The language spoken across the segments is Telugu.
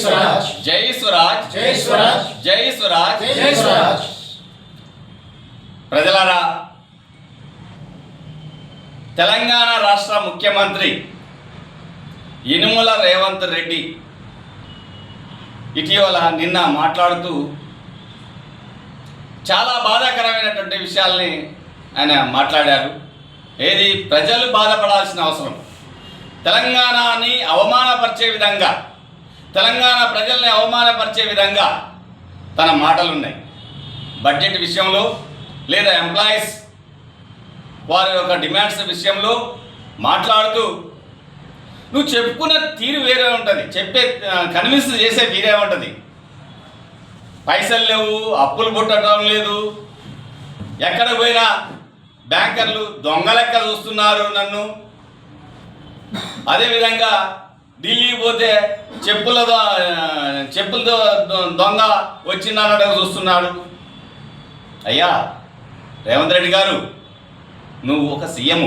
స్వరాజ్ జై స్వరాజ్ జై స్వరాజ్ జై స్వరాజ్ జై స్వరాజ్. ప్రజలారా, తెలంగాణ రాష్ట్ర ముఖ్యమంత్రి యనుమల రేవంత్ రెడ్డి ఇటీవల నిన్న మాట్లాడుతూ చాలా బాధాకరమైనటువంటి విషయాల్ని ఆయన మాట్లాడారు. ఏది ప్రజలు బాధపడాల్సిన అవసరం, తెలంగాణని అవమానపరిచే విధంగా, తెలంగాణ ప్రజల్ని అవమానపరిచే విధంగా తన మాటలు ఉన్నాయి. బడ్జెట్ విషయంలో లేదా ఎంప్లాయీస్ వారి యొక్క డిమాండ్స్ విషయంలో మాట్లాడుతూ నువ్వు చెప్పుకున్న తీరు వేరే ఉంటుంది, కన్విన్స్ చేసే తీరే ఉంటుంది. పైసలు లేవు, అప్పులు పుట్టడం లేదు, ఎక్కడ పోయినా బ్యాంకర్లు దొంగ లెక్క చూస్తున్నారు నన్ను. అదేవిధంగా ఢిల్లీకి పోతే చెప్పులతో దొంగ వచ్చిందన్నట్టుగా చూస్తున్నాడు. అయ్యా రేవంత్ రెడ్డి గారు, నువ్వు ఒక సీఎం,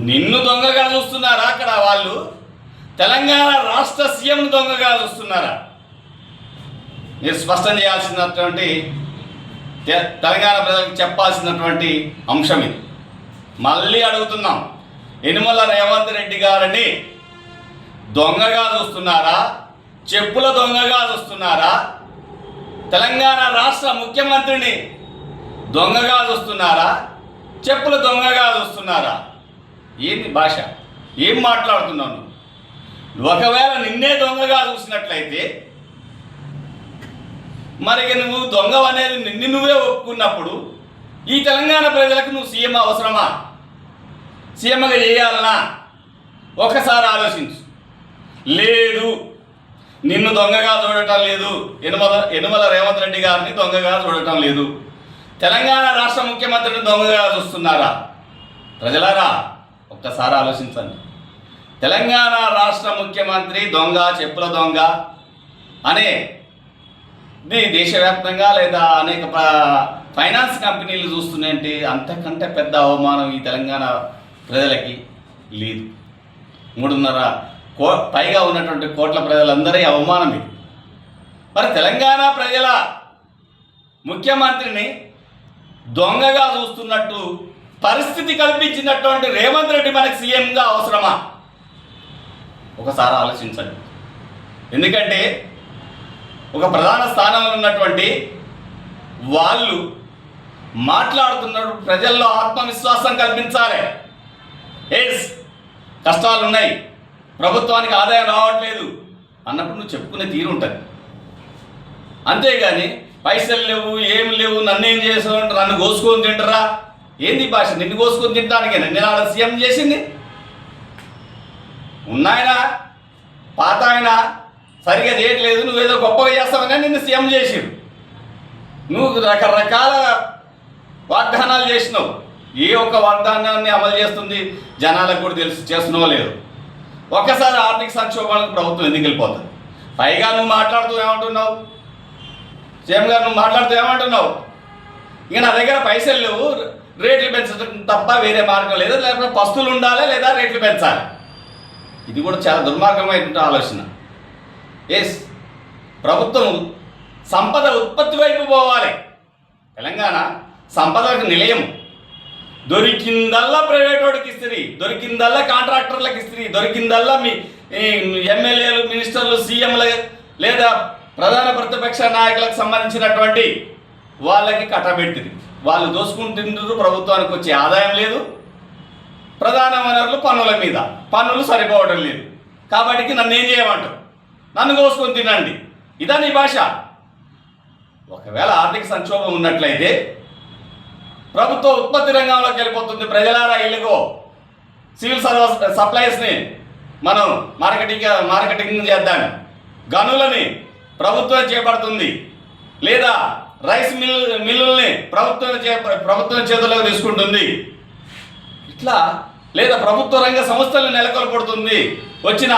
నిన్ను దొంగగా చూస్తున్నారా అక్కడ వాళ్ళు? తెలంగాణ రాష్ట్ర సీఎం దొంగగా చూస్తున్నారా? మీరు స్పష్టం చేయాల్సినటువంటి, తెలంగాణ ప్రజలకు చెప్పాల్సినటువంటి అంశం ఇది. మళ్ళీ అడుగుతున్నాం, యనుమల రేవంత్ రెడ్డి గారిని దొంగగా చూస్తున్నారా? చెప్పుల దొంగగా చూస్తున్నారా? తెలంగాణ రాష్ట్ర ముఖ్యమంత్రిని దొంగగా చూస్తున్నారా? చెప్పుల దొంగగా చూస్తున్నారా? ఏంది భాష? ఏం మాట్లాడుతున్నావు నువ్వు? ఒకవేళ నిన్నే దొంగగా చూసినట్లయితే మరి నువ్వు దొంగ అనేది నిన్ను నువ్వే ఒప్పుకున్నప్పుడు ఈ తెలంగాణ ప్రజలకు నువ్వు సీఎం అవసరమా? సీఎంగా చేయాలనా? ఒకసారి ఆలోచించు. లేదు, నిన్ను దొంగగా చూడటం లేదు, యనుమల రేవంత్ రెడ్డి గారిని దొంగగా చూడటం లేదు, తెలంగాణ రాష్ట్ర ముఖ్యమంత్రిని దొంగగా చూస్తున్నారా? ప్రజలారా ఒక్కసారి ఆలోచించండి. తెలంగాణ రాష్ట్ర ముఖ్యమంత్రి దొంగ, చెప్పుల దొంగ అనే దేశవ్యాప్తంగా లేదా అనేక ఫైనాన్స్ కంపెనీలు చూస్తున్నాయంటే అంతకంటే పెద్ద అవమానం ఈ తెలంగాణ ప్రజలకి లేదు. 3.5 పైగా ఉన్నటువంటి కోట్ల ప్రజలందరి అవమానం ఇది. మరి తెలంగాణ ప్రజల ముఖ్యమంత్రిని దొంగగా చూస్తున్నట్టు పరిస్థితి కల్పించినటువంటి రేవంత్ రెడ్డి మనకి సీఎంగా అవసరమా? ఒకసారి ఆలోచించండి. ఎందుకంటే ఒక ప్రధాన స్థానంలో ఉన్నటువంటి వాళ్ళు మాట్లాడుతున్నప్పుడు ప్రజల్లో ఆత్మవిశ్వాసం కల్పించాలి. ఎస్, కష్టాలు ఉన్నాయి, ప్రభుత్వానికి ఆదాయం రావట్లేదు అన్నప్పుడు నువ్వు చెప్పుకునే తీరు ఉంటుంది. అంతేగాని పైసలు లేవు, ఏమి లేవు, నన్నేం చేసావు, నన్ను కోసుకొని తింటారా? ఏంది భాష? నిన్ను కోసుకొని తింటానికే నేను ఆడ సీఎం చేసింది? ఉన్నాయన పాత ఆయన సరిగా చేయట్లేదు, నువ్వేదో గొప్పగా చేస్తావని నిన్ను సీఎం చేసిరు. నువ్వు రకరకాల వాగ్దానాలు చేసినావు. ఏ ఒక్క వాగ్దానాన్ని అమలు చేస్తుంది జనాలకు కూడా తెలుసు, చేస్తున్నావో లేదు. ఒక్కసారి ఆర్థిక సంక్షోభానికి ప్రభుత్వం ఎందుకు వెళ్ళిపోతుంది? పైగా నువ్వు మాట్లాడుతూ ఏమంటున్నావు? సీఎం గారు నువ్వు మాట్లాడుతూ ఏమంటున్నావు? ఇక నా దగ్గర పైసలు లేవు, రేట్లు పెంచడం తప్ప వేరే మార్గం లేదు, లేకపోతే పస్తులు ఉండాలి లేదా రేట్లు పెంచాలి. ఇది కూడా చాలా దుర్మార్గమైనటువంటి ఆలోచన. ఎస్, ప్రభుత్వం సంపద ఉత్పత్తి వైపు పోవాలి. తెలంగాణ సంపదకు నిలయం. దొరికిందల్లా ప్రైవేట్ వాడికి ఇస్తుంది, దొరికిందల్లా కాంట్రాక్టర్లకు ఇస్తుంది, దొరికిందల్లా మీ ఎమ్మెల్యేలు, మినిస్టర్లు, సీఎంలు లేదా ప్రధాన ప్రతిపక్ష నాయకులకు సంబంధించినటువంటి వాళ్ళకి కట్టబెడుతుంది. వాళ్ళు దోసుకుంటుంటారు, ప్రభుత్వానికి వచ్చే ఆదాయం లేదు. ప్రధాన వనరులు పన్నుల మీద, పన్నులు సరిపోవడం లేదు. కాబట్టి నన్ను ఏం చేయమంటారు? నన్ను కోసుకొని తినండి, ఇదా నీ భాష? ఒకవేళ ఆర్థిక సంక్షోభం ఉన్నట్లయితే ప్రభుత్వ ఉత్పత్తి రంగంలోకి వెళ్ళిపోతుంది. ప్రజలారా ఇల్లుగో, సివిల్ సప్లైస్ని మనం మార్కెటింగ్ చేద్దాం, గనులని ప్రభుత్వం చేపడుతుంది, లేదా రైస్ మిల్లుల్ని ప్రభుత్వం చేతుల్లోకి తీసుకుంటుంది. ఇట్లా లేదా ప్రభుత్వ రంగ సంస్థలను నెలకొల్పడుతుంది. వచ్చిన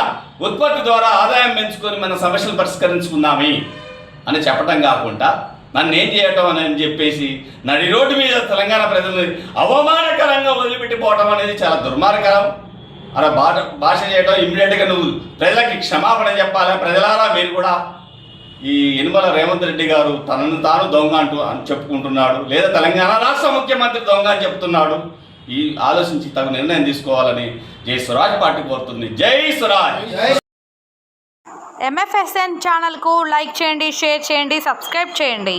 ఉత్పత్తి ద్వారా ఆదాయం పెంచుకొని మన సమస్యలు పరిష్కరించుకుందామి అని చెప్పడం కాకుండా నన్ను ఏం చేయటం అని చెప్పేసి నడి రోడ్డు మీద తెలంగాణ ప్రజల్ని అవమానకరంగా వదిలిపెట్టిపోవటం అనేది చాలా దుర్మార్గకరం. అలా భాష చేయడం ఇమ్మీడియట్గా నువ్వు ప్రజలకి క్షమాపణ చెప్పాలి. ప్రజలారా మీరు కూడా ఈ యనమల రేవంత్ రెడ్డి గారు తనను తాను దొంగ అని చెప్పుకుంటున్నాడు, లేదా తెలంగాణ రాష్ట్ర ముఖ్యమంత్రి దొంగ అని చెప్తున్నాడు. ఈ ఆలోచించి తగు నిర్ణయం తీసుకోవాలని జై స్వరాజ్ పార్టీ కోరుతుంది. జై స్వరాజ్. MFSN ఛానల్కు లైక్ చేయండి, షేర్ చేయండి, సబ్స్క్రైబ్ చేయండి.